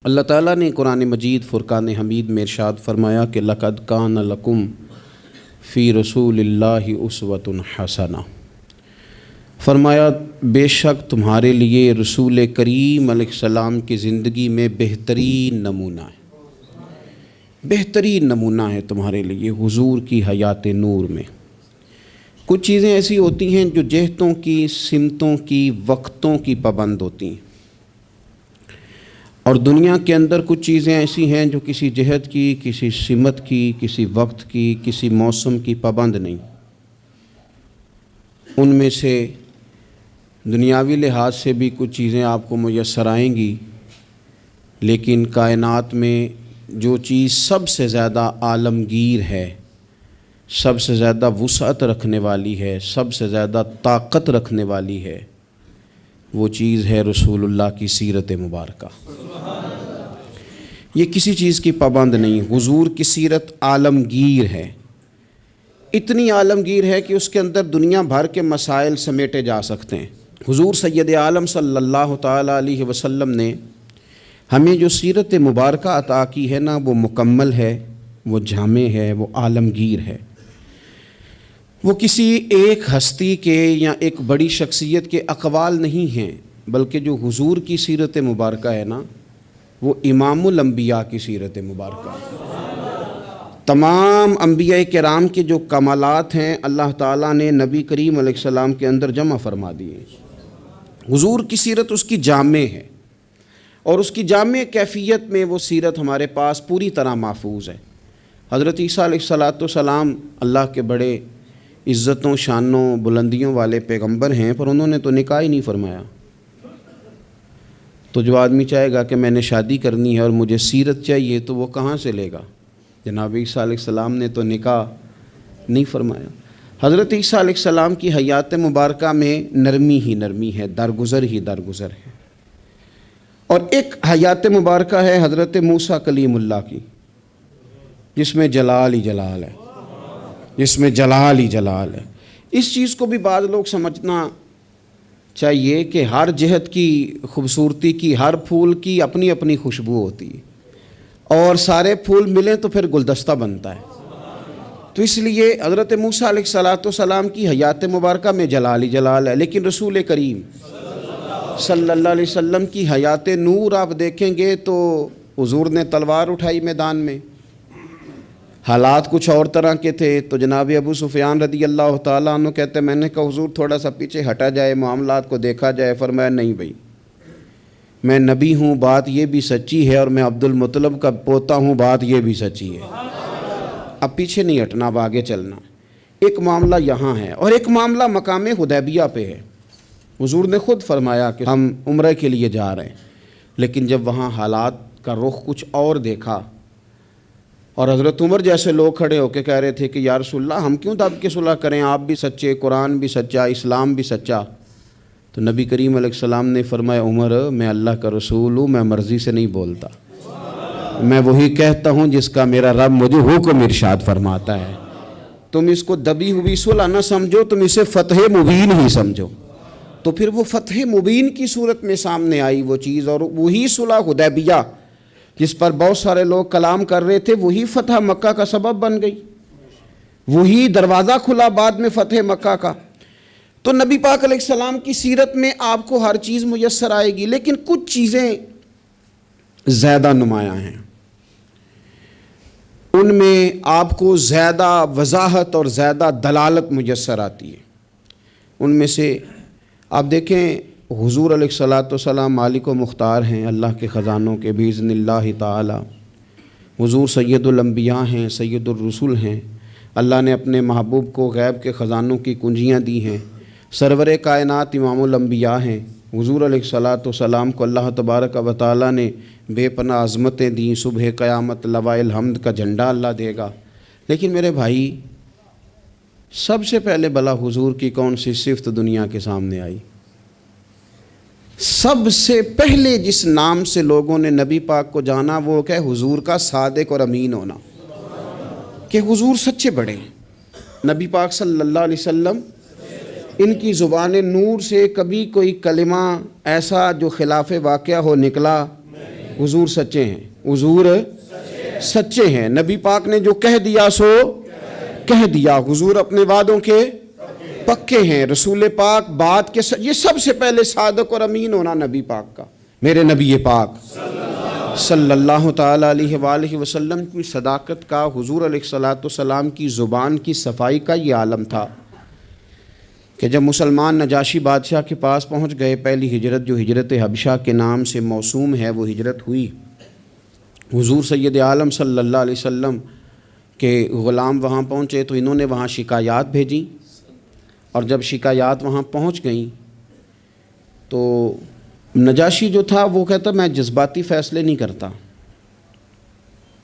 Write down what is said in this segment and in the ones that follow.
اللہ تعالیٰ نے قرآن مجید فرقان حمید میں ارشاد فرمایا کہ لقد کان لکم فی رسول اللہ اسوۃ حسنہ، فرمایا بے شک تمہارے لیے رسول کریم علیہ السلام کی زندگی میں بہترین نمونہ ہے، بہترین نمونہ ہے تمہارے لیے حضور کی حیات نور میں۔ کچھ چیزیں ایسی ہوتی ہیں جو جہتوں کی، سمتوں کی، وقتوں کی پابند ہوتی ہیں، اور دنیا کے اندر کچھ چیزیں ایسی ہیں جو کسی جہت کی، کسی سمت کی، کسی وقت کی، کسی موسم کی پابند نہیں۔ ان میں سے دنیاوی لحاظ سے بھی کچھ چیزیں آپ کو میسر آئیں گی، لیکن کائنات میں جو چیز سب سے زیادہ عالمگیر ہے، سب سے زیادہ وسعت رکھنے والی ہے، سب سے زیادہ طاقت رکھنے والی ہے، وہ چیز ہے رسول اللہ کی سیرت مبارکہ۔ یہ کسی چیز کی پابند نہیں، حضور کی سیرت عالمگیر ہے، اتنی عالمگیر ہے کہ اس کے اندر دنیا بھر کے مسائل سمیٹے جا سکتے ہیں۔ حضور سید عالم صلی اللہ تعالیٰ علیہ وسلم نے ہمیں جو سیرت مبارکہ عطا کی ہے نا، وہ مکمل ہے، وہ جامع ہے، وہ عالمگیر ہے۔ وہ کسی ایک ہستی کے یا ایک بڑی شخصیت کے اقوال نہیں ہیں، بلکہ جو حضور کی سیرت مبارکہ ہے نا، وہ امام الانبیاء کی سیرت مبارکہ ہے۔ تمام انبیاء کرام کے جو کمالات ہیں اللہ تعالیٰ نے نبی کریم علیہ السلام کے اندر جمع فرما دیے۔ حضور کی سیرت اس کی جامع ہے، اور اس کی جامع کیفیت میں وہ سیرت ہمارے پاس پوری طرح محفوظ ہے۔ حضرت عیسیٰ علیہ السلام اللہ کے بڑے عزتوں، شانوں، بلندیوں والے پیغمبر ہیں، پر انہوں نے تو نکاح ہی نہیں فرمایا۔ تو جو آدمی چاہے گا کہ میں نے شادی کرنی ہے اور مجھے سیرت چاہیے، تو وہ کہاں سے لے گا؟ جناب عیسیٰ علیہ السلام نے تو نکاح نہیں فرمایا۔ حضرت عیسیٰ علیہ السلام کی حیات مبارکہ میں نرمی ہی نرمی ہے، درگزر ہی درگزر ہے۔ اور ایک حیات مبارکہ ہے حضرت موسیٰ کلیم اللہ کی، جس میں جلال ہی جلال ہے، جس میں جلال ہی جلال ہے۔ اس چیز کو بھی بعض لوگ سمجھنا چاہیے کہ ہر جہت کی خوبصورتی کی، ہر پھول کی اپنی اپنی خوشبو ہوتی ہے، اور سارے پھول ملیں تو پھر گلدستہ بنتا ہے۔ تو اس لیے حضرت موسیٰ علیہ السلام کی حیات مبارکہ میں جلال ہی جلال ہے، لیکن رسول کریم صلی اللہ علیہ وسلم کی حیات نور آپ دیکھیں گے تو حضور نے تلوار اٹھائی میدان میں، حالات کچھ اور طرح کے تھے، تو جناب ابو سفیان رضی اللہ تعالیٰ عنہ کہتے میں نے کہا حضور تھوڑا سا پیچھے ہٹا جائے، معاملات کو دیکھا جائے۔ فرمایا نہیں بھائی، میں نبی ہوں، بات یہ بھی سچی ہے، اور میں عبد المطلب کا پوتا ہوں، بات یہ بھی سچی ہے۔ اب پیچھے نہیں ہٹنا، اب آگے چلنا۔ ایک معاملہ یہاں ہے، اور ایک معاملہ مقام حدیبیہ پہ ہے۔ حضور نے خود فرمایا کہ ہم عمرہ کے لیے جا رہے ہیں، لیکن جب وہاں حالات کا رخ کچھ اور دیکھا، اور حضرت عمر جیسے لوگ کھڑے ہو کے کہہ رہے تھے کہ یا رسول اللہ ہم کیوں دب کے صلح کریں، آپ بھی سچے، قرآن بھی سچا، اسلام بھی سچا، تو نبی کریم علیہ السلام نے فرمایا عمر میں اللہ کا رسول ہوں، میں مرضی سے نہیں بولتا، میں وہی کہتا ہوں جس کا میرا رب مجھے حکم ارشاد فرماتا ہے۔ تم اس کو دبی ہوئی صلح نہ سمجھو، تم اسے فتح مبین ہی سمجھو۔ تو پھر وہ فتح مبین کی صورت میں سامنے آئی وہ چیز، اور وہی صلح حدیبیہ جس پر بہت سارے لوگ کلام کر رہے تھے، وہی فتح مکہ کا سبب بن گئی، وہی دروازہ کھلا بعد میں فتح مکہ کا۔ تو نبی پاک علیہ السلام کی سیرت میں آپ کو ہر چیز میسر آئے گی، لیکن کچھ چیزیں زیادہ نمایاں ہیں، ان میں آپ کو زیادہ وضاحت اور زیادہ دلالت میسر آتی ہے۔ ان میں سے آپ دیکھیں حضور علیہ السلام مالک و مختار ہیں اللہ کے خزانوں کے باذن اللہ تعالی۔ حضور سید الانبیاء ہیں، سید الرسل ہیں، اللہ نے اپنے محبوب کو غیب کے خزانوں کی کنجیاں دی ہیں۔ سرور کائنات امام الانبیاء ہیں، حضور علیہ السلام کو اللہ تبارک و تعالی نے بے پناہ عظمتیں دیں، صبح قیامت لواء الحمد کا جھنڈا اللہ دے گا۔ لیکن میرے بھائی، سب سے پہلے بلا حضور کی کون سی صفت دنیا کے سامنے آئی؟ سب سے پہلے جس نام سے لوگوں نے نبی پاک کو جانا وہ کہ حضور کا صادق اور امین ہونا، کہ حضور سچے بڑے ہیں۔ نبی پاک صلی اللہ علیہ وسلم، ان کی زبان نور سے کبھی کوئی کلمہ ایسا جو خلاف واقعہ ہو نکلا حضور سچے ہیں، حضور سچے ہیں، نبی پاک نے جو کہہ دیا سو کہہ دیا، حضور اپنے وعدوں کے پکے ہیں، رسول پاک بات کے یہ سب سے پہلے صادق اور امین ہونا نبی پاک کا، میرے نبی پاک صلی اللہ تعالیٰ علیہ وآلہ وسلم کی صداقت کا، حضور علیہ الصلوۃ والسلام کی زبان کی صفائی کا یہ عالم تھا کہ جب مسلمان نجاشی بادشاہ کے پاس پہنچ گئے، پہلی ہجرت جو ہجرت حبشہ کے نام سے موسوم ہے وہ ہجرت ہوئی، حضور سید عالم صلی اللہ علیہ وسلم کے غلام وہاں پہنچے تو انہوں نے وہاں شکایات بھیجیں، اور جب شکایات وہاں پہنچ گئیں تو نجاشی جو تھا وہ کہتا میں جذباتی فیصلے نہیں کرتا،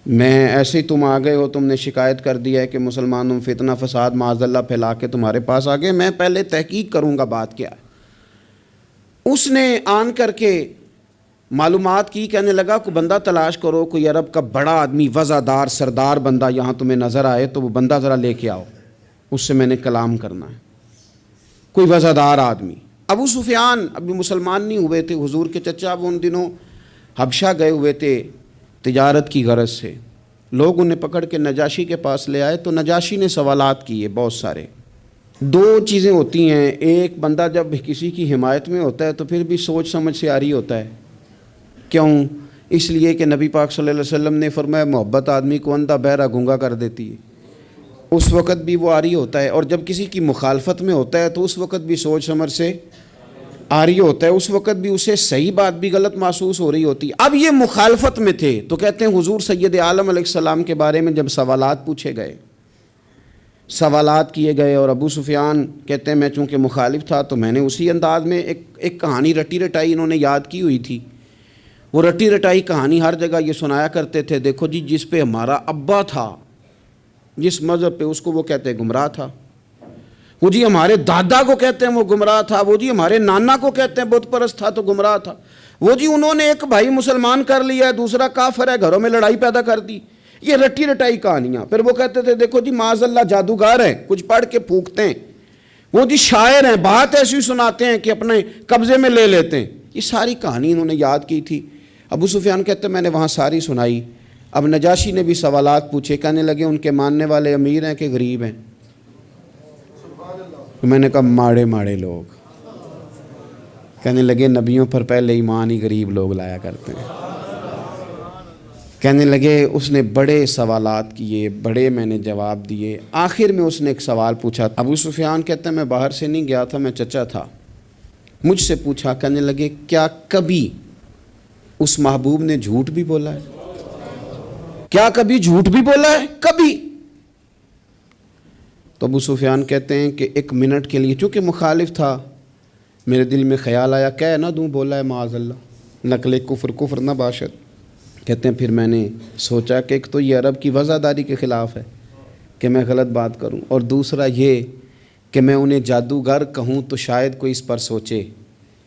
میں ایسے ہی تم آ گئے ہو، تم نے شکایت کر دیا ہے کہ مسلمانوں فتنہ فساد معاذ اللہ پھیلا کے تمہارے پاس آ گئے، میں پہلے تحقیق کروں گا بات کیا ہے۔ اس نے آن کر کے معلومات کی، کہنے لگا کوئی بندہ تلاش کرو، کوئی عرب کا بڑا آدمی وزادار سردار بندہ یہاں تمہیں نظر آئے تو وہ بندہ ذرا لے کے آؤ، اس سے میں نے کلام کرنا ہے، کوئی وزادار آدمی۔ ابو سفیان ابھی مسلمان نہیں ہوئے تھے، حضور کے چچا وہ ان دنوں حبشہ گئے ہوئے تھے تجارت کی غرض سے، لوگ انہیں پکڑ کے نجاشی کے پاس لے آئے تو نجاشی نے سوالات کیے بہت سارے۔ دو چیزیں ہوتی ہیں، ایک بندہ جب کسی کی حمایت میں ہوتا ہے تو پھر بھی سوچ سمجھ سے عاری ہوتا ہے، کیوں؟ اس لیے کہ نبی پاک صلی اللہ علیہ وسلم نے فرمایا محبت آدمی کو اندھا بہرا گونگا کر دیتی ہے، اس وقت بھی وہ عاری ہوتا ہے، اور جب کسی کی مخالفت میں ہوتا ہے تو اس وقت بھی سوچ سمجھ سے عاری ہوتا ہے، اس وقت بھی اسے صحیح بات بھی غلط محسوس ہو رہی ہوتی ہے۔ اب یہ مخالفت میں تھے تو کہتے ہیں حضور سید عالم علیہ السلام کے بارے میں جب سوالات پوچھے گئے، سوالات کیے گئے، اور ابو سفیان کہتے ہیں میں چونکہ مخالف تھا تو میں نے اسی انداز میں ایک کہانی رٹی رٹائی انہوں نے یاد کی ہوئی تھی، وہ رٹی رٹائی کہانی ہر جگہ یہ سنایا کرتے تھے، دیکھو جی جس پہ ہمارا ابا تھا، جس مذہب پہ، اس کو وہ کہتے ہیں گمراہ تھا، وہ جی ہمارے دادا کو کہتے ہیں وہ گمراہ تھا، وہ جی ہمارے نانا کو کہتے ہیں بت پرست تھا تو گمراہ تھا، وہ جی انہوں نے ایک بھائی مسلمان کر لیا ہے، دوسرا کافر ہے، گھروں میں لڑائی پیدا کر دی، یہ رٹی رٹائی کہانیاں۔ پھر وہ کہتے تھے دیکھو جی معاذ اللہ جادوگر ہیں، کچھ پڑھ کے پھونکتے ہیں، وہ جی شاعر ہیں، بات ایسی سناتے ہیں کہ اپنے قبضے میں لے لیتے ہیں، یہ ساری کہانی انہوں نے یاد کی تھی۔ ابو سفیان کہتے ہیں میں نے وہاں ساری سنائی۔ اب نجاشی نے بھی سوالات پوچھے، کہنے لگے ان کے ماننے والے امیر ہیں کہ غریب ہیں؟ میں نے کہا ماڑے ماڑے لوگ۔ کہنے لگے نبیوں پر پہلے ایمان ہی غریب لوگ لایا کرتے ہیں۔ کہنے لگے اس نے بڑے سوالات کیے، بڑے میں نے جواب دیے، آخر میں اس نے ایک سوال پوچھا۔ ابو سفیان کہتے ہیں میں باہر سے نہیں گیا تھا، میں چچا تھا، مجھ سے پوچھا، کہنے لگے کیا کبھی اس محبوب نے جھوٹ بھی بولا ہے؟ کیا کبھی جھوٹ بھی بولا ہے؟ کبھی؟ تو ابو سفیان کہتے ہیں کہ ایک منٹ کے لیے، چونکہ مخالف تھا، میرے دل میں خیال آیا کہہ نہ دوں بولا ہے معاذ اللہ، نقل کفر نہ باشد۔ کہتے ہیں پھر میں نے سوچا کہ ایک تو یہ عرب کی وزاداری کے خلاف ہے کہ میں غلط بات کروں، اور دوسرا یہ کہ میں انہیں جادوگر کہوں تو شاید کوئی اس پر سوچے،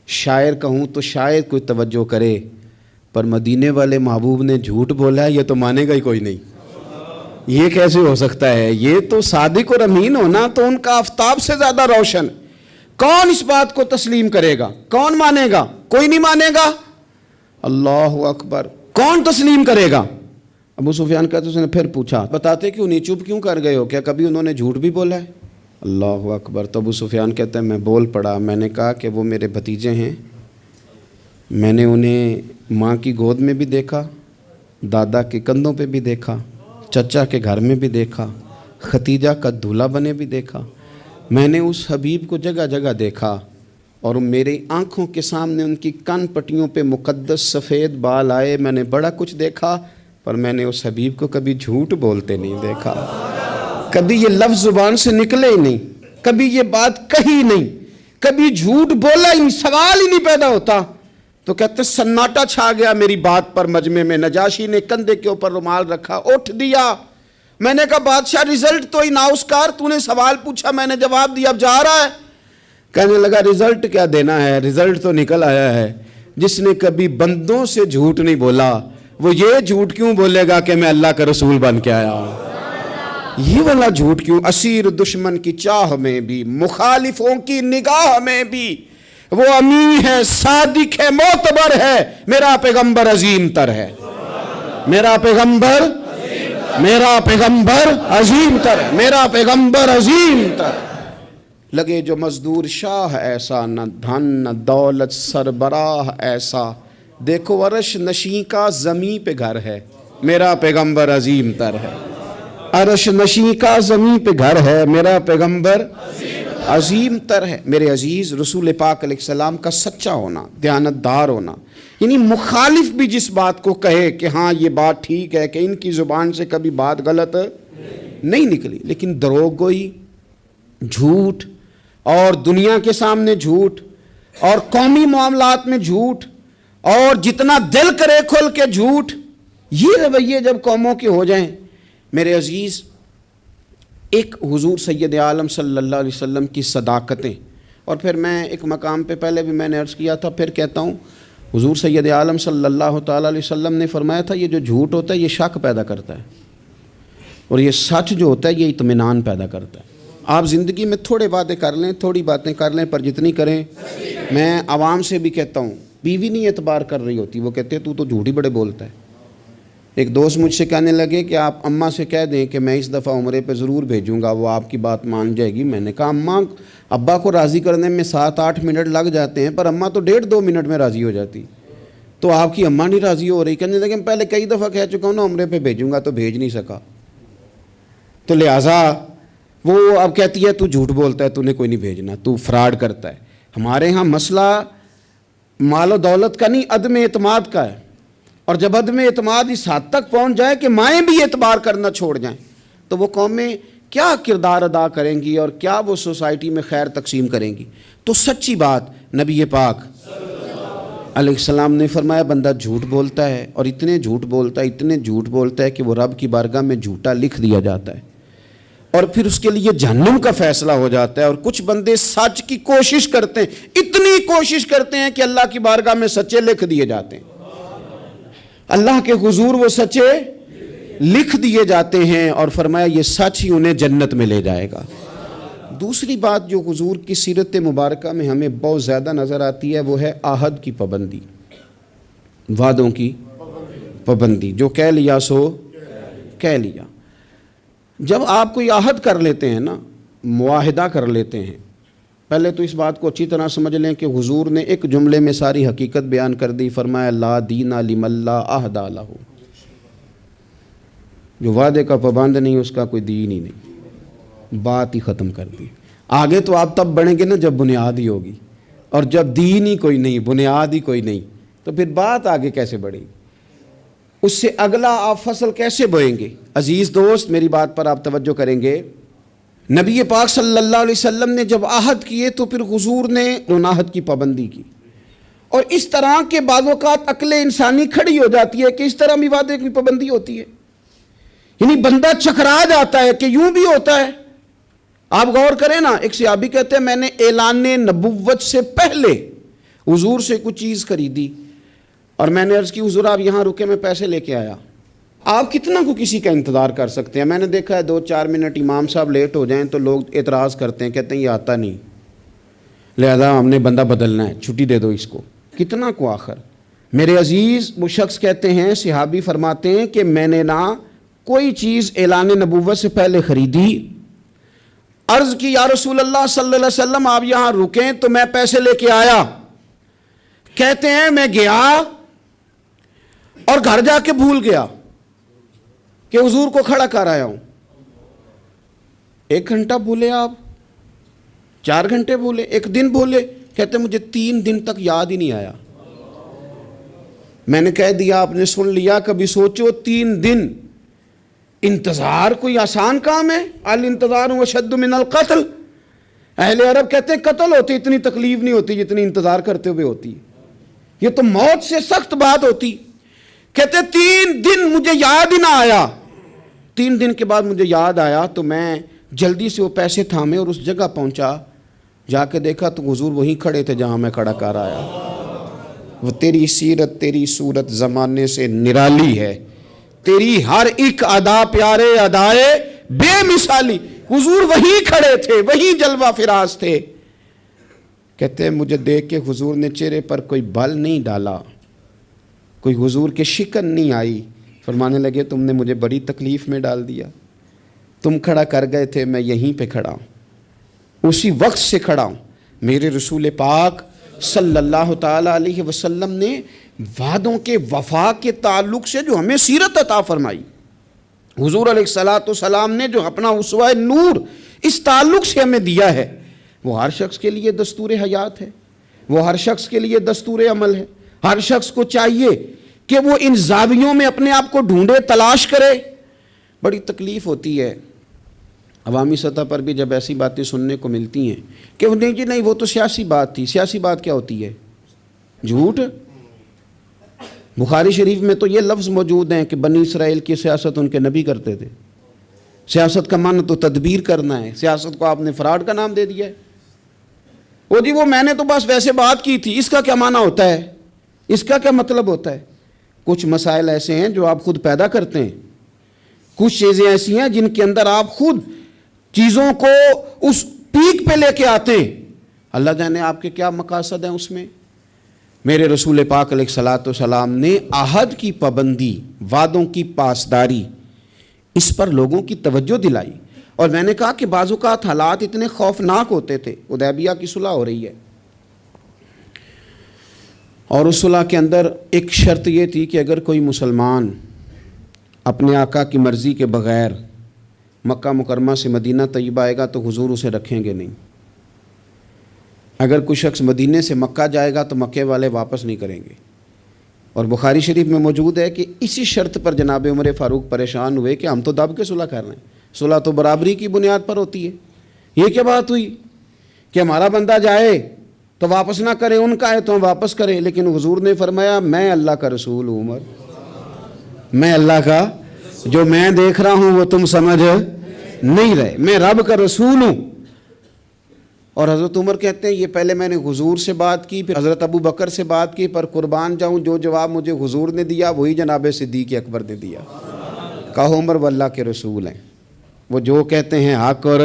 شاعر کہوں تو شاید کوئی توجہ کرے، پر مدینے والے محبوب نے جھوٹ بولا ہے یہ تو مانے گا ہی کوئی نہیں، یہ کیسے ہو سکتا ہے؟ یہ تو صادق اور امین ہونا تو ان کا آفتاب سے زیادہ روشن، کون اس بات کو تسلیم کرے گا؟ کون مانے گا؟ کوئی نہیں مانے گا۔ اللہ اکبر، کون تسلیم کرے گا؟ ابو سفیان کہتے اس نے پھر پوچھا بتاتے کہ انہیں چپ کیوں کر گئے ہو، کیا کبھی انہوں نے جھوٹ بھی بولا ہے؟ اللہ اکبر۔ تو ابو سفیان کہتے ہیں میں بول پڑا، میں نے کہا کہ وہ میرے بھتیجے ہیں، میں نے انہیں ماں کی گود میں بھی دیکھا، دادا کے کندھوں پہ بھی دیکھا، چچا کے گھر میں بھی دیکھا، ختیجہ کا دولہا بنے بھی دیکھا، میں نے اس حبیب کو جگہ جگہ دیکھا، اور میری آنکھوں کے سامنے ان کی کان پٹیوں پہ مقدس سفید بال آئے، میں نے بڑا کچھ دیکھا، پر میں نے اس حبیب کو کبھی جھوٹ بولتے نہیں دیکھا، کبھی یہ لفظ زبان سے نکلے ہی نہیں، کبھی یہ بات کہی نہیں، کبھی جھوٹ بولا ہی نہیں، سوال ہی نہیں پیدا ہوتا۔ تو کہتے سناٹا چھا گیا میری بات پر مجمع میں۔ نجاشی نے کندھے کے اوپر رومال رکھا، اٹھ دیا۔ میں نے کہا بادشاہ رزلٹ تو ہی ناؤسکار، تو نے سوال پوچھا میں نے جواب دیا، اب جا رہا ہے؟ کہنے لگا رزلٹ کیا دینا ہے، رزلٹ تو نکل آیا ہے، جس نے کبھی بندوں سے جھوٹ نہیں بولا وہ یہ جھوٹ کیوں بولے گا کہ میں اللہ کا رسول بن کے آیا ہوں؟ یہ والا جھوٹ کیوں؟ اسیر دشمن کی چاہ میں بھی، مخالفوں کی نگاہ میں بھی، وہ امی ہے، صادق ہے، معتبر ہے، میرا پیغمبر عظیم تر ہے، میرا پیغمبر عظیم تر ہے، میرا پیغمبر عظیم تر ہے۔ لگے جو مزدور شاہ ایسا، نہ دھن نہ دولت سربراہ ایسا، دیکھو عرش نشیں کا زمیں پہ گھر ہے، میرا پیغمبر عظیم تر ہے۔ عرش نشیں کا زمیں پہ گھر ہے، میرا پیغمبر عظیم تر ہے۔ میرے عزیز، رسول پاک علیہ السلام کا سچا ہونا، دیانتدار ہونا، یعنی مخالف بھی جس بات کو کہے کہ ہاں یہ بات ٹھیک ہے، کہ ان کی زبان سے کبھی بات غلط نہیں نکلی، لیکن دروغ گوئی، جھوٹ، اور دنیا کے سامنے جھوٹ، اور قومی معاملات میں جھوٹ، اور جتنا دل کرے کھل کے جھوٹ، یہ رویے جب قوموں کے ہو جائیں، میرے عزیز، ایک حضور سید عالم صلی اللہ علیہ وسلم کی صداقتیں، اور پھر میں ایک مقام پہ پہلے بھی میں نے عرض کیا تھا، پھر کہتا ہوں، حضور سید عالم صلی اللہ تعالیٰ علیہ وسلم نے فرمایا تھا یہ جو جھوٹ ہوتا ہے یہ شک پیدا کرتا ہے، اور یہ سچ جو ہوتا ہے یہ اطمینان پیدا کرتا ہے۔ آپ زندگی میں تھوڑے وعدے کر لیں، تھوڑی باتیں کر لیں، پر جتنی کریں، میں عوام سے بھی کہتا ہوں، بیوی نہیں اعتبار کر رہی ہوتی، وہ کہتے ہیں تو جھوٹ ہی بڑے بولتا ہے۔ ایک دوست مجھ سے کہنے لگے کہ آپ اماں سے کہہ دیں کہ میں اس دفعہ عمرے پہ ضرور بھیجوں گا، وہ آپ کی بات مان جائے گی۔ میں نے کہا اماں ابا کو راضی کرنے میں 7-8 منٹ لگ جاتے ہیں، پر اماں تو 1.5-2 منٹ میں راضی ہو جاتی، تو آپ کی اماں نہیں راضی ہو رہی۔ کہنے لگے پہلے کئی دفعہ کہہ چکا ہوں نا عمرے پہ بھیجوں گا، تو بھیج نہیں سکا، تو لہٰذا وہ اب کہتی ہے تو جھوٹ بولتا ہے، تو نے کوئی نہیں بھیجنا، تو فراڈ کرتا ہے۔ ہمارے ہاں مسئلہ مال و دولت کا نہیں، عدم اعتماد کا ہے، اور جب عدم اعتماد اس حد تک پہنچ جائے کہ مائیں بھی اعتبار کرنا چھوڑ جائیں، تو وہ قومیں کیا کردار ادا کریں گی، اور کیا وہ سوسائٹی میں خیر تقسیم کریں گی؟ تو سچی بات، نبی پاک علیہ السلام نے فرمایا بندہ جھوٹ بولتا ہے، اور اتنے جھوٹ بولتا ہے کہ وہ رب کی بارگاہ میں جھوٹا لکھ دیا جاتا ہے، اور پھر اس کے لیے جہنم کا فیصلہ ہو جاتا ہے۔ اور کچھ بندے سچ کی کوشش کرتے ہیں، اتنی کوشش کرتے ہیں کہ اللہ کی بارگاہ میں سچے لکھ دیے جاتے ہیں، اللہ کے حضور وہ سچے لکھ دیے جاتے ہیں، اور فرمایا یہ سچ ہی انہیں جنت میں لے جائے گا۔ دوسری بات جو حضور کی سیرت مبارکہ میں ہمیں بہت زیادہ نظر آتی ہے، وہ ہے عہد کی پابندی، وعدوں کی پابندی، جو کہہ لیا سو کہہ لیا۔ جب آپ کوئی عہد کر لیتے ہیں نا، معاہدہ کر لیتے ہیں، پہلے تو اس بات کو اچھی طرح سمجھ لیں کہ حضور نے ایک جملے میں ساری حقیقت بیان کر دی، فرمایا لا دین لمن لا عہد لہ، جو وعدے کا پابند نہیں اس کا کوئی دین ہی نہیں، بات ہی ختم کر دی۔ آگے تو آپ تب بڑھیں گے نا جب بنیاد ہی ہوگی، اور جب دین ہی کوئی نہیں، بنیاد ہی کوئی نہیں، تو پھر بات آگے کیسے بڑھے گی؟ اس سے اگلا آپ فصل کیسے بوئیں گے؟ عزیز دوست، میری بات پر آپ توجہ کریں گے، نبی پاک صلی اللہ علیہ وسلم نے جب عہد کیے تو پھر حضور نے ان عہد کی پابندی کی، اور اس طرح کے بعض اوقات عقل انسانی کھڑی ہو جاتی ہے کہ اس طرح بھی وعدے کی پابندی ہوتی ہے، یعنی بندہ چکرا جاتا ہے کہ یوں بھی ہوتا ہے۔ آپ غور کریں نا، ایک صحابی کہتے ہیں میں نے اعلان نبوت سے پہلے حضور سے کچھ چیز خریدی، اور میں نے عرض کی حضور آپ یہاں رکے، میں پیسے لے کے آیا۔ آپ کتنا کو کسی کا انتظار کر سکتے ہیں؟ میں نے دیکھا ہے 2-4 منٹ امام صاحب لیٹ ہو جائیں تو لوگ اعتراض کرتے ہیں، کہتے ہیں یہ آتا نہیں، لہذا ہم نے بندہ بدلنا ہے، چھٹی دے دو اس کو۔ کتنا کو آخر؟ میرے عزیز، وہ شخص کہتے ہیں، صحابی فرماتے ہیں کہ میں نے نہ کوئی چیز اعلان نبوت سے پہلے خریدی، عرض کی یا رسول اللہ صلی اللہ علیہ وسلم آپ یہاں رکیں تو میں پیسے لے کے آیا۔ کہتے ہیں میں گیا اور گھر جا کے بھول گیا کہ حضور کو کھڑا کر آیا ہوں۔ 1 گھنٹہ بھولے آپ، 4 گھنٹے بھولے، 1 دن بھولے، کہتے مجھے 3 دن تک یاد ہی نہیں آیا۔ میں نے کہہ دیا آپ نے سن لیا، کبھی سوچو 3 دن انتظار کوئی آسان کام ہے؟ الانتظار اشد من القتل، اہل عرب کہتے ہیں قتل ہوتی اتنی تکلیف نہیں ہوتی جتنی انتظار کرتے ہوئے ہوتی، یہ تو موت سے سخت بات ہوتی۔ کہتے 3 دن مجھے یاد ہی نہ آیا، 3 دن کے بعد مجھے یاد آیا تو میں جلدی سے وہ پیسے تھامے اور اس جگہ پہنچا، جا کے دیکھا تو حضور وہیں کھڑے تھے جہاں میں کھڑا کر آیا۔ وہ تیری سیرت تیری صورت زمانے سے نرالی ہے، تیری ہر ایک ادا پیارے ادائے بے مثالی۔ حضور وہیں کھڑے تھے، وہیں جلوہ فراز تھے، کہتے ہیں مجھے دیکھ کے حضور نے چہرے پر کوئی بل نہیں ڈالا، کوئی حضور کے شکن نہیں آئی. فرمانے لگے تم نے مجھے بڑی تکلیف میں ڈال دیا، تم کھڑا کر گئے تھے، میں یہیں پہ کھڑا ہوں، اسی وقت سے کھڑا ہوں. میرے رسول پاک صلی اللہ تعالیٰ علیہ وسلم نے وعدوں کے وفا کے تعلق سے جو ہمیں سیرت عطا فرمائی، حضور علیہ الصلاۃ والسلام نے جو اپنا اسوہ نور اس تعلق سے ہمیں دیا ہے، وہ ہر شخص کے لیے دستور حیات ہے، وہ ہر شخص کے لیے دستور عمل ہے. ہر شخص کو چاہیے کہ وہ ان زاویوں میں اپنے آپ کو ڈھونڈے، تلاش کرے. بڑی تکلیف ہوتی ہے عوامی سطح پر بھی جب ایسی باتیں سننے کو ملتی ہیں کہ نہیں جی نہیں وہ تو سیاسی بات تھی. سیاسی بات کیا ہوتی ہے؟ جھوٹ. بخاری شریف میں تو یہ لفظ موجود ہیں کہ بنی اسرائیل کی سیاست ان کے نبی کرتے تھے. سیاست کا معنی تو تدبیر کرنا ہے، سیاست کو آپ نے فراڈ کا نام دے دیا ہے. وہ جی وہ میں نے تو بس ویسے بات کی تھی، اس کا کیا معنی ہوتا ہے؟ اس کا کیا مطلب ہوتا ہے؟ کچھ مسائل ایسے ہیں جو آپ خود پیدا کرتے ہیں، کچھ چیزیں ایسی ہیں جن کے اندر آپ خود چیزوں کو اس پیک پہ لے کے آتے ہیں. اللہ جانے آپ کے کیا مقاصد ہیں اس میں. میرے رسول پاک علیہ الصلاۃ والسلام نے عہد کی پابندی، وعدوں کی پاسداری، اس پر لوگوں کی توجہ دلائی. اور میں نے کہا کہ بعض اوقات حالات اتنے خوفناک ہوتے تھے. حدیبیہ کی صلح ہو رہی ہے اور اس صلح کے اندر ایک شرط یہ تھی کہ اگر کوئی مسلمان اپنے آقا کی مرضی کے بغیر مکہ مکرمہ سے مدینہ طیبہ آئے گا تو حضور اسے رکھیں گے نہیں. اگر کوئی شخص مدینے سے مکہ جائے گا تو مکے والے واپس نہیں کریں گے. اور بخاری شریف میں موجود ہے کہ اسی شرط پر جناب عمر فاروق پریشان ہوئے کہ ہم تو دب کے صلح کر رہے ہیں، صلح تو برابری کی بنیاد پر ہوتی ہے. یہ کیا بات ہوئی کہ ہمارا بندہ جائے تو واپس نہ کرے، ان کا ہے تو ہم واپس کریں. لیکن حضور نے فرمایا میں اللہ کا رسول ہوں عمر، میں اللہ کا، جو میں دیکھ رہا ہوں وہ تم سمجھ نہیں رہے، میں رب کا رسول ہوں. اور حضرت عمر کہتے ہیں یہ پہلے میں نے حضور سے بات کی، پھر حضرت ابو بکر سے بات کی، پر قربان جاؤں جو جواب مجھے حضور نے دیا وہی جناب صدیق اکبر نے دیا. کہو عمر وہ اللہ کے رسول ہیں، وہ جو کہتے ہیں حق اور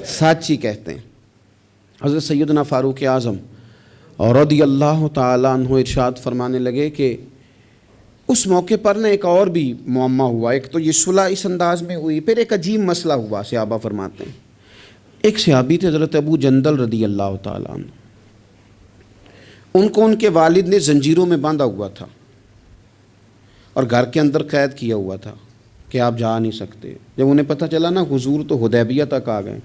سچ ہی کہتے ہیں. حضرت سیدنا فاروق اعظم اور رضی اللہ تعالیٰ عنہ ارشاد فرمانے لگے کہ اس موقع پر نا ایک اور بھی معمہ ہوا. ایک تو یہ صلح اس انداز میں ہوئی، پھر ایک عجیب مسئلہ ہوا. صحابہ فرماتے ہیں ایک صحابی تھے حضرت ابو جندل رضی اللہ تعالیٰ عنہ، ان کو ان کے والد نے زنجیروں میں باندھا ہوا تھا اور گھر کے اندر قید کیا ہوا تھا کہ آپ جا نہیں سکتے. جب انہیں پتہ چلا نا حضور تو حدیبیہ تک آ گئے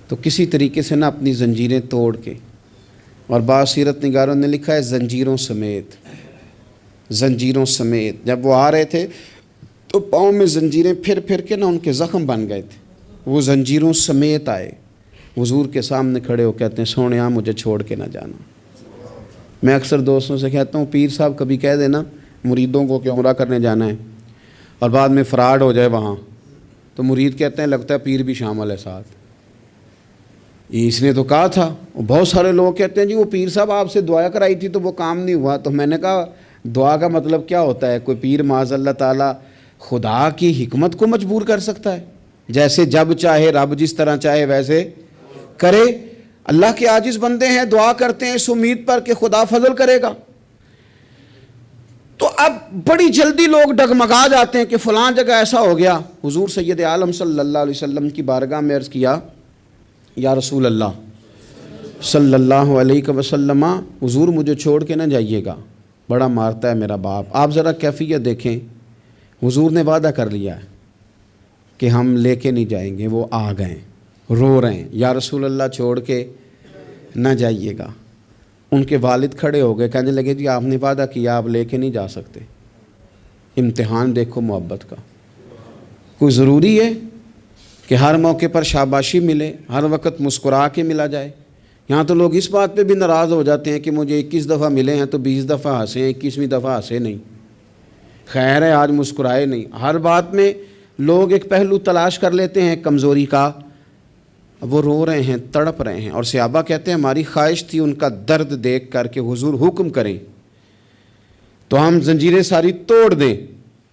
تو کسی طریقے سے نا اپنی زنجیریں توڑ کے، اور بعض سیرت نگاروں نے لکھا ہے زنجیروں سمیت، زنجیروں سمیت جب وہ آ رہے تھے تو پاؤں میں زنجیریں پھر پھر کے نا ان کے زخم بن گئے تھے. وہ زنجیروں سمیت آئے حضور کے سامنے کھڑے ہو کہتے ہیں سونیا مجھے چھوڑ کے نہ جانا. میں اکثر دوستوں سے کہتا ہوں پیر صاحب کبھی کہہ دینا مریدوں کو کہ عمرہ کرنے جانا ہے اور بعد میں فراڈ ہو جائے وہاں تو مرید کہتے ہیں لگتا ہے پیر بھی شامل ہے ساتھ. اس نے تو کہا تھا. بہت سارے لوگ کہتے ہیں جی وہ پیر صاحب آپ سے دعا کرائی تھی تو وہ کام نہیں ہوا. تو میں نے کہا دعا کا مطلب کیا ہوتا ہے؟ کوئی پیر معاذ اللہ تعالیٰ خدا کی حکمت کو مجبور کر سکتا ہے؟ جیسے جب چاہے رب جس طرح چاہے ویسے کرے. اللہ کے عاجز بندے ہیں، دعا کرتے ہیں اس امید پر کہ خدا فضل کرے گا. تو اب بڑی جلدی لوگ ڈگمگا جاتے ہیں کہ فلاں جگہ ایسا ہو گیا. حضور سید عالم صلی اللہ علیہ وسلم کی بارگاہ میں عرض کیا یا رسول اللہ صلی اللہ علیہ وسلم، حضور مجھے چھوڑ کے نہ جائیے گا، بڑا مارتا ہے میرا باپ. آپ ذرا کیفیت دیکھیں. حضور نے وعدہ کر لیا ہے کہ ہم لے کے نہیں جائیں گے. وہ آ گئے رو رہے ہیں یا رسول اللہ چھوڑ کے نہ جائیے گا. ان کے والد کھڑے ہو گئے کہنے لگے جی آپ نے وعدہ کیا آپ لے کے نہیں جا سکتے. امتحان دیکھو محبت کا. کوئی ضروری ہے کہ ہر موقع پر شاباشی ملے، ہر وقت مسکرا کے ملا جائے؟ یہاں تو لوگ اس بات پہ بھی ناراض ہو جاتے ہیں کہ مجھے 21 دفعہ ملے ہیں تو 20 دفعہ ہنسے ہیں، 21ویں دفعہ ہنسے نہیں. خیر ہے آج مسکرائے نہیں. ہر بات میں لوگ ایک پہلو تلاش کر لیتے ہیں کمزوری کا. وہ رو رہے ہیں، تڑپ رہے ہیں. اور صحابہ کہتے ہیں ہماری خواہش تھی ان کا درد دیکھ کر کہ حضور حکم کریں تو ہم زنجیریں ساری توڑ دیں.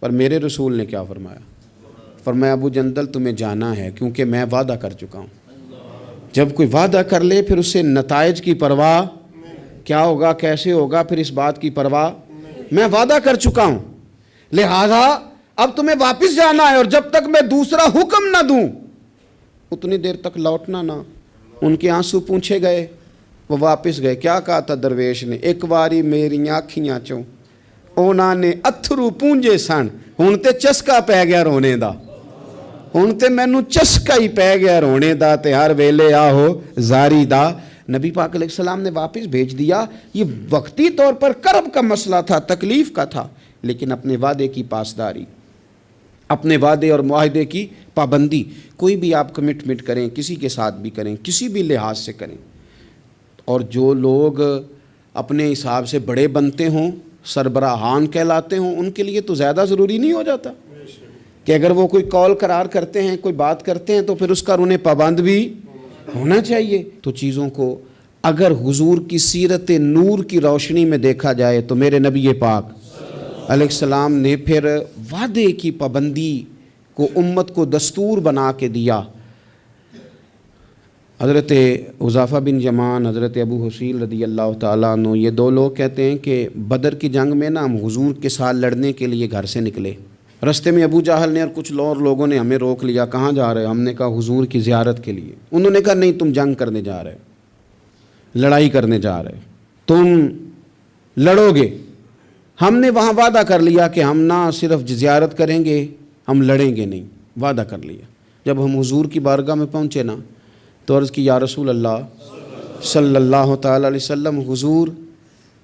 پر میرے رسول نے کیا فرمایا؟ فرمایا ابو جندل تمہیں جانا ہے کیونکہ میں وعدہ کر چکا ہوں. جب کوئی وعدہ کر لے پھر اس سے نتائج کی پرواہ، کیا ہوگا کیسے ہوگا، پھر اس بات کی پرواہ، میں وعدہ کر چکا ہوں لہذا اب تمہیں واپس جانا ہے، اور جب تک میں دوسرا حکم نہ دوں اتنی دیر تک لوٹنا نہ۔ ان کے آنسو پونچھے گئے، وہ واپس گئے۔ کیا کہا تھا درویش نے؟ ایک واری میری آنکھیاں چوں اونا نے اتھرو پونجے سن، ہن تے چسکا پی گیا رونے دا، ہن تے مینوں چسکا ہی پی گیا رونے دا، تے ہر ویلے آہو زاری دا۔ نبی پاک علیہ السلام نے واپس بھیج دیا۔ یہ وقتی طور پر کرب کا مسئلہ تھا، تکلیف کا تھا، لیکن اپنے وعدے کی پاسداری، اپنے وعدے اور معاہدے کی پابندی۔ کوئی بھی آپ کمٹمنٹ کریں، کسی کے ساتھ بھی کریں، کسی بھی لحاظ سے کریں، اور جو لوگ اپنے حساب سے بڑے بنتے ہوں، سربراہان کہلاتے ہوں، ان کے لیے تو زیادہ ضروری نہیں ہو جاتا کہ اگر وہ کوئی کال قرار کرتے ہیں، کوئی بات کرتے ہیں، تو پھر اس کا انہیں پابند بھی ہونا چاہیے۔ تو چیزوں کو اگر حضور کی سیرت نور کی روشنی میں دیکھا جائے تو میرے نبی پاک علیہ السلام نے پھر وعدے کی پابندی کو امت کو دستور بنا کے دیا۔ حضرت حذیفہ بن یمان، حضرت ابو حسیل رضی اللہ تعالیٰ عنہ، یہ دو لوگ کہتے ہیں کہ بدر کی جنگ میں نا ہم حضور کے ساتھ لڑنے کے لیے گھر سے نکلے، رستے میں ابو جہل نے اور کچھ اور لوگوں نے ہمیں روک لیا، کہاں جا رہے ہو؟ ہم نے کہا حضور کی زیارت کے لیے۔ انہوں نے کہا نہیں، تم جنگ کرنے جا رہے ہو، لڑائی کرنے جا رہے ہو، تم لڑو گے۔ ہم نے وہاں وعدہ کر لیا کہ ہم نہ صرف زیارت کریں گے، ہم لڑیں گے نہیں، وعدہ کر لیا۔ جب ہم حضور کی بارگاہ میں پہنچے نا تو عرض کی یا رسول اللہ صلی اللہ تعالیٰ علیہ وسلم، حضور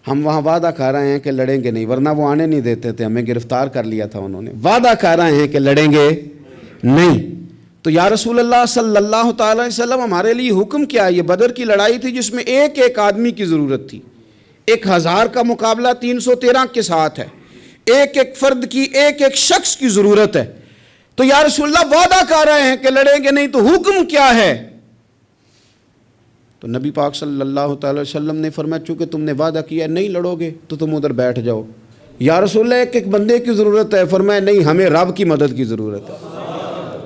ہم وہاں وعدہ کر رہے ہیں کہ لڑیں گے نہیں، ورنہ وہ آنے نہیں دیتے تھے، ہمیں گرفتار کر لیا تھا انہوں نے، وعدہ کر رہے ہیں کہ لڑیں گے نہیں۔ تو یا رسول اللہ صلی اللہ تعالیٰ علیہ وسلم ہمارے لیے حکم کیا ہے؟ یہ بدر کی لڑائی تھی جس میں ایک ایک آدمی کی ضرورت تھی، 1000 کا مقابلہ 313 کے ساتھ ہے، ایک ایک فرد کی، ایک ایک شخص کی ضرورت ہے۔ تو یا رسول اللہ وعدہ کر رہے ہیں کہ لڑیں گے نہیں، تو حکم کیا ہے؟ تو نبی پاک صلی اللہ تعالی وسلم نے فرمایا چونکہ تم نے وعدہ کیا نہیں لڑو گے تو تم ادھر بیٹھ جاؤ۔ یا رسول اللہ ایک ایک بندے کی ضرورت ہے، فرمایا نہیں، ہمیں رب کی مدد کی ضرورت ہے،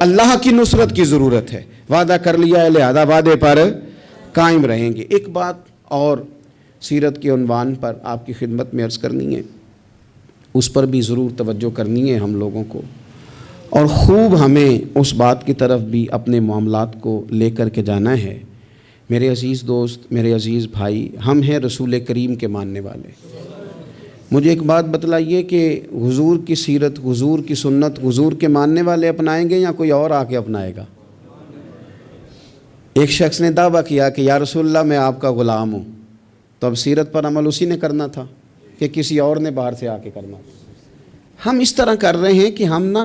اللہ کی نصرت کی ضرورت ہے، وعدہ کر لیا ہے لہذا وعدے پر قائم رہیں گے۔ ایک بات اور سیرت کے عنوان پر آپ کی خدمت میں عرض کرنی ہے، اس پر بھی ضرور توجہ کرنی ہے ہم لوگوں کو، اور خوب ہمیں اس بات کی طرف بھی اپنے معاملات کو لے کر کے جانا ہے۔ میرے عزیز دوست، میرے عزیز بھائی، ہم ہیں رسول کریم کے ماننے والے۔ مجھے ایک بات بتلائیے کہ حضور کی سیرت، حضور کی سنت حضور کے ماننے والے اپنائیں گے یا کوئی اور آ کے اپنائے گا؟ ایک شخص نے دعویٰ کیا کہ یا رسول اللہ میں آپ کا غلام ہوں، تو اب سیرت پر عمل اسی نے کرنا تھا کہ کسی اور نے باہر سے آ کے کرنا تھا؟ ہم اس طرح کر رہے ہیں کہ ہم نہ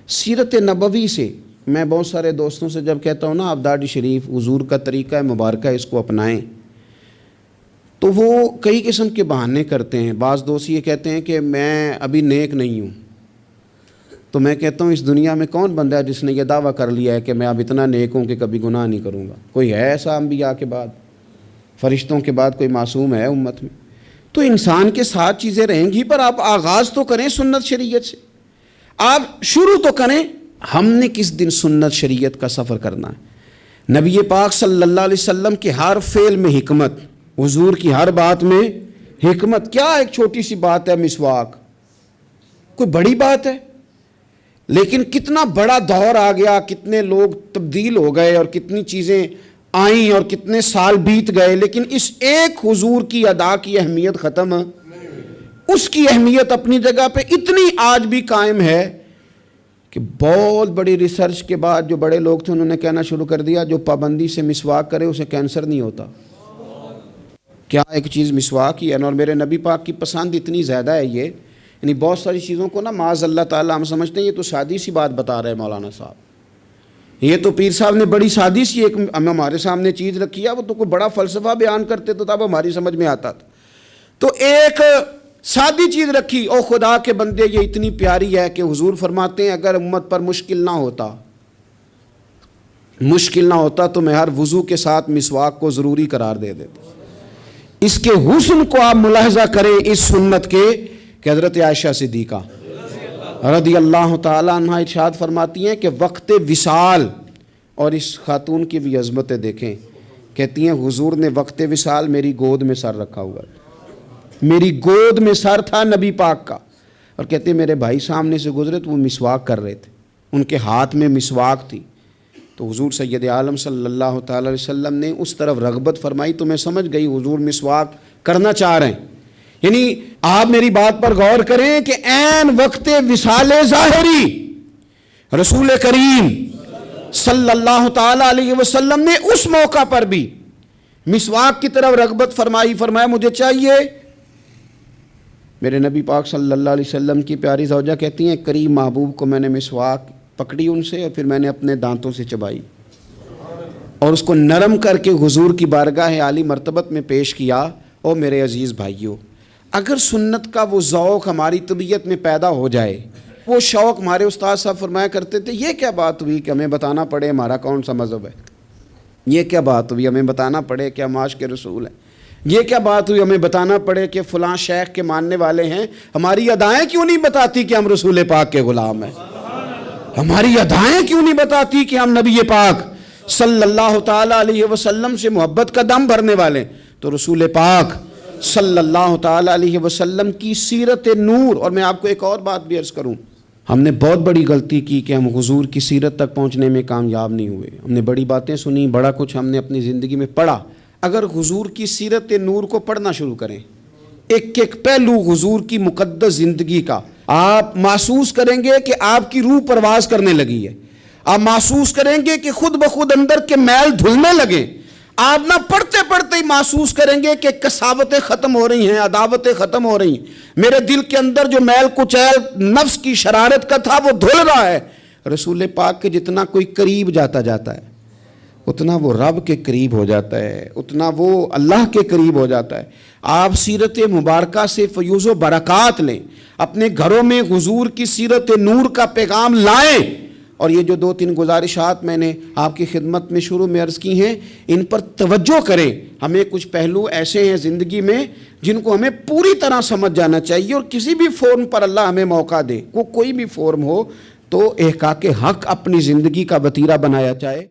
سیرت نبوی سے، میں بہت سارے دوستوں سے جب کہتا ہوں نا آپ داڑھی شریف حضور کا طریقہ ہے مبارکہ اس کو اپنائیں، تو وہ کئی قسم کے بہانے کرتے ہیں۔ بعض دوست یہ کہتے ہیں کہ میں ابھی نیک نہیں ہوں، تو میں کہتا ہوں اس دنیا میں کون بندہ ہے جس نے یہ دعویٰ کر لیا ہے کہ میں اب اتنا نیک ہوں کہ کبھی گناہ نہیں کروں گا؟ کوئی ہے ایسا انبیاء کے بعد، فرشتوں کے بعد کوئی معصوم ہے امت میں؟ تو انسان کے ساتھ چیزیں رہیں گی، پر آپ آغاز تو کریں سنت شریعت سے، آپ شروع تو کریں۔ ہم نے کس دن سنت شریعت کا سفر کرنا ہے؟ نبی پاک صلی اللہ علیہ وسلم کے ہر فعل میں حکمت، حضور کی ہر بات میں حکمت۔ کیا ایک چھوٹی سی بات ہے مسواک، کوئی بڑی بات ہے؟ لیکن کتنا بڑا دور آ گیا، کتنے لوگ تبدیل ہو گئے اور کتنی چیزیں آئیں اور کتنے سال بیت گئے، لیکن اس ایک حضور کی ادا کی اہمیت ختم، اس کی اہمیت اپنی جگہ پہ اتنی آج بھی قائم ہے کہ بہت بڑی ریسرچ کے بعد جو بڑے لوگ تھے انہوں نے کہنا شروع کر دیا جو پابندی سے مسواک کرے اسے کینسر نہیں ہوتا۔ کیا ایک چیز مسواک ہی ہے، اور میرے نبی پاک کی پسند اتنی زیادہ ہے یہ، یعنی بہت ساری چیزوں کو نا معاذ اللہ تعالیٰ ہم سمجھتے ہیں یہ تو سادی سی بات بتا رہے ہیں مولانا صاحب، یہ تو پیر صاحب نے بڑی سادی سی ایک ہمارے سامنے چیز رکھی ہے، وہ تو کوئی بڑا فلسفہ بیان کرتے تو تب ہماری سمجھ میں آتا تھا۔ تو ایک سادی چیز رکھی، او خدا کے بندے یہ اتنی پیاری ہے کہ حضور فرماتے ہیں اگر امت پر مشکل نہ ہوتا تو میں ہر وضو کے ساتھ مسواک کو ضروری قرار دے دیتا۔ اس کے حسن کو آپ ملاحظہ کریں اس سنت کے کہ حضرت عائشہ صدیقہ رضی اللہ تعالی عنہ ارشاد فرماتی ہیں کہ وقت وصال، اور اس خاتون کی بھی عظمتیں دیکھیں، کہتی ہیں حضور نے وقت وصال میری گود میں سر رکھا ہوا ہے، میری گود میں سر تھا نبی پاک کا، اور کہتے ہیں میرے بھائی سامنے سے گزرے تو وہ مسواک کر رہے تھے، ان کے ہاتھ میں مسواک تھی، تو حضور سید عالم صلی اللہ تعالی علیہ وسلم نے اس طرف رغبت فرمائی، تو میں سمجھ گئی حضور مسواک کرنا چاہ رہے ہیں۔ یعنی آپ میری بات پر غور کریں کہ عین وقت وصال ظاہری رسول کریم صلی اللہ تعالی علیہ وسلم نے اس موقع پر بھی مسواک کی طرف رغبت فرمائی، فرمایا مجھے چاہیے۔ میرے نبی پاک صلی اللہ علیہ وسلم کی پیاری زوجہ کہتی ہیں کریم محبوب کو میں نے مسواک پکڑی ان سے، اور پھر میں نے اپنے دانتوں سے چبائی اور اس کو نرم کر کے حضور کی بارگاہ عالی مرتبت میں پیش کیا۔ اور میرے عزیز بھائیوں، اگر سنت کا وہ ذوق ہماری طبیعت میں پیدا ہو جائے، وہ شوق، ہمارے استاد صاحب فرمایا کرتے تھے یہ کیا بات ہوئی کہ ہمیں بتانا پڑے ہمارا کون سا مذہب ہے، یہ کیا بات ہوئی ہمیں بتانا پڑے کہ ہم عاشق رسول ہیں، یہ کیا بات ہوئی ہمیں بتانا پڑے کہ فلاں شیخ کے ماننے والے ہیں، ہماری ادائیں کیوں نہیں بتاتی کہ ہم رسول پاک کے غلام ہیں، ہماری ادائیں کیوں نہیں بتاتی کہ ہم نبی پاک صلی اللہ تعالی علیہ وسلم سے محبت کا دم بھرنے والے ہیں۔ تو رسول پاک صلی اللہ تعالی علیہ وسلم کی سیرت نور، اور میں آپ کو ایک اور بات بھی عرض کروں، ہم نے بہت بڑی غلطی کی کہ ہم حضور کی سیرت تک پہنچنے میں کامیاب نہیں ہوئے، ہم نے بڑی باتیں سنی، بڑا کچھ ہم نے اپنی زندگی میں پڑھا۔ اگر حضور کی سیرت نور کو پڑھنا شروع کریں، ایک ایک پہلو حضور کی مقدس زندگی کا، آپ محسوس کریں گے کہ آپ کی روح پرواز کرنے لگی ہے، آپ محسوس کریں گے کہ خود بخود اندر کے میل دھلنے لگے، آپ نہ پڑھتے پڑھتے ہی محسوس کریں گے کہ کساوتیں ختم ہو رہی ہیں، عداوتیں ختم ہو رہی ہیں، میرے دل کے اندر جو میل کچیل نفس کی شرارت کا تھا وہ دھل رہا ہے۔ رسول پاک کے جتنا کوئی قریب جاتا ہے اتنا وہ رب کے قریب ہو جاتا ہے، اتنا وہ اللہ کے قریب ہو جاتا ہے۔ آپ سیرت مبارکہ سے فیوز و برکات لیں، اپنے گھروں میں حضور کی سیرت نور کا پیغام لائیں، اور یہ جو 2-3 گزارشات میں نے آپ کی خدمت میں شروع میں عرض کی ہیں، ان پر توجہ کریں۔ ہمیں کچھ پہلو ایسے ہیں زندگی میں جن کو ہمیں پوری طرح سمجھ جانا چاہیے، اور کسی بھی فورم پر اللہ ہمیں موقع دے، کوئی بھی فورم ہو، تو احقاق حق اپنی زندگی کا وتیرہ بنایا جائے۔